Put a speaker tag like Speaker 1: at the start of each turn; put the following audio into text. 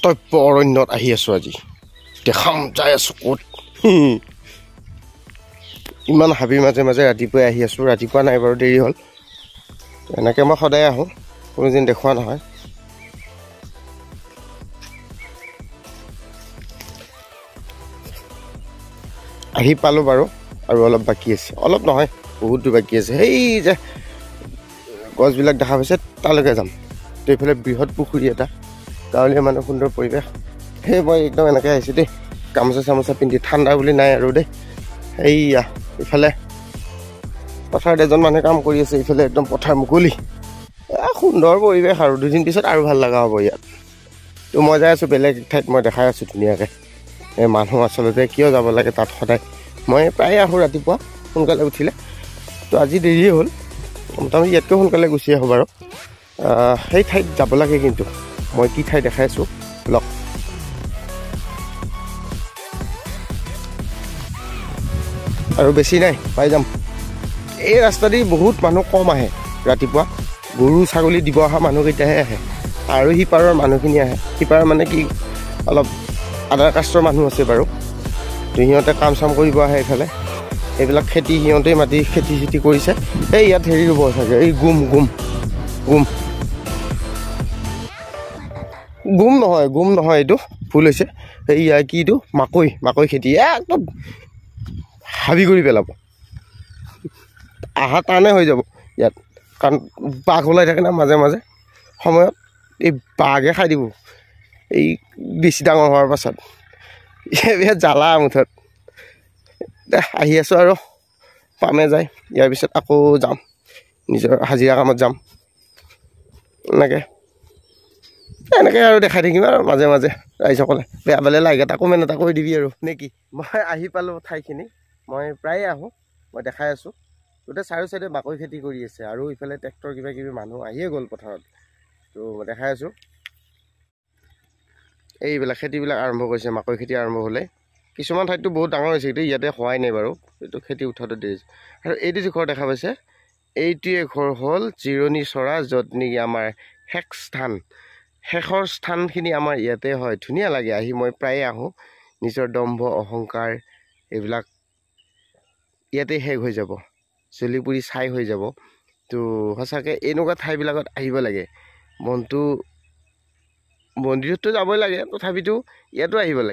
Speaker 1: কৰ্তব্য অৰণ্যত আহি আছোঁ আজি দেখাম যাই আছোঁ ক'ত ইমান হাবিৰ মাজে মাজে ৰাতিপুৱাই আহি আছোঁ ৰাতিপুৱা নাই বাৰু দেৰি হ'ল এনেকৈ মই সদায় আহোঁ কোনোদিন দেখুওৱা নহয় আহি পালোঁ বাৰু আৰু অলপ বাকী আছে অলপ নহয় বহুত দূৰ বাকী আছে সেই যে গছবিলাক দেখা পাইছে তালৈকে যাম তো এইফালে বৃহৎ পুখুৰী এটা গাঁৱলীয়া মানুহ সুন্দৰ পৰিৱেশ সেই মই একদম এনেকৈ আহিছোঁ দেই গামোচা চামোচা পিন্ধি ঠাণ্ডা বুলি নাই আৰু দেই এইয়া ইফালে পথাৰত এজন মানুহে কাম কৰি আছে ইফালে একদম পথাৰ মুকলি সুন্দৰ পৰিৱেশ আৰু দুদিন পিছত আৰু ভাল লগা হ'ব ইয়াত তো মই যাই আছোঁ বেলেগ ঠাইত মই দেখাই আছোঁ ধুনীয়াকৈ এই মানুহ আচলতে কিয় যাব লাগে তাত সদায় মই প্ৰায়ে আহোঁ ৰাতিপুৱা সোনকালে উঠিলে তো আজি দেৰিয়ে হ'ল মোটামুটি ইয়াতকৈ সোনকালে গুচি আহোঁ বাৰু সেই ঠাইত যাব লাগে কিন্তু মই কি ঠাই দেখাই আছোঁ লগ আৰু বেছি নাই পাই যাম এই ৰাস্তা দি বহুত মানুহ কম আহে ৰাতিপুৱা গৰু ছাগলী দিব অহা মানুহকেইটাহে আহে আৰু সিপাৰৰ মানুহখিনি আহে সিপাৰৰ মানে কি অলপ আধাৰ কাষ্টৰ মানুহ আছে বাৰু তো সিহঁতে কাম চাম কৰিব আহে এইফালে এইবিলাক খেতি সিহঁতেই মাটি খেতি চেতি কৰিছে এই ইয়াত হেৰি ৰুব চাগে এই গুম নহয় এইটো ভুল হৈছে এই কিটো মাকৈ খেতি একদম হাবি কৰি পেলাব আহা টানে হৈ যাব ইয়াত কাৰণ বাঘ ওলাই থাকে না মাজে মাজে সময়ত এই বাঘে খাই দিব এই বেছি ডাঙৰ হোৱাৰ পাছত ইয়াত জ্বালা মুঠত আহি আছোঁ আৰু পামে যায় ইয়াৰ পিছত আকৌ যাম নিজৰ হাজিৰা কামত যাম এনেকৈ আৰু দেখাই থাকিম আৰু মাজে মাজে ৰাইজসকলে বেয়া পালে লাগে এটা কমেণ্ট এটা কৰি দিবি আৰু নে কি মই আহি পালোঁ ঠাইখিনি মই প্ৰায়ে আহোঁ মই দেখাই আছোঁ গোটেই চাৰিও চাইডে মাকৈ খেতি কৰি আছে আৰু ইফালে ট্ৰেক্টৰ কিবা কিবি মানুহ আহিয়ে গ'ল পথাৰত তো মই দেখাই আছোঁ এইবিলাক খেতিবিলাক আৰম্ভ কৰিছে মাকৈ খেতি আৰম্ভ হ'লে কিছুমান ঠাইততো বহুত ডাঙৰ হৈছে কিন্তু ইয়াতে হোৱাই নাই বাৰু এইটো খেতি উঠাতে দেৰি আৰু এইটো যি ঘৰ দেখা পাইছে এইটোৱে ঘৰ হ'ল জিৰণি চৰা য'ত নেকি আমাৰ শেষৰ স্থানখিনি আমাৰ ইয়াতে হয় ধুনীয়া লাগে আহি মই প্ৰায়ে আহোঁ নিজৰ দম্ভ অহংকাৰ এইবিলাক ইয়াতে শেষ হৈ যাব জ্বলি পুৰি ছাই হৈ যাব তো সঁচাকৈ এনেকুৱা ঠাইবিলাকত আহিব লাগে মনটো মন্দিৰততো যাবই লাগে তথাপিতো ইয়াতো আহিব লাগে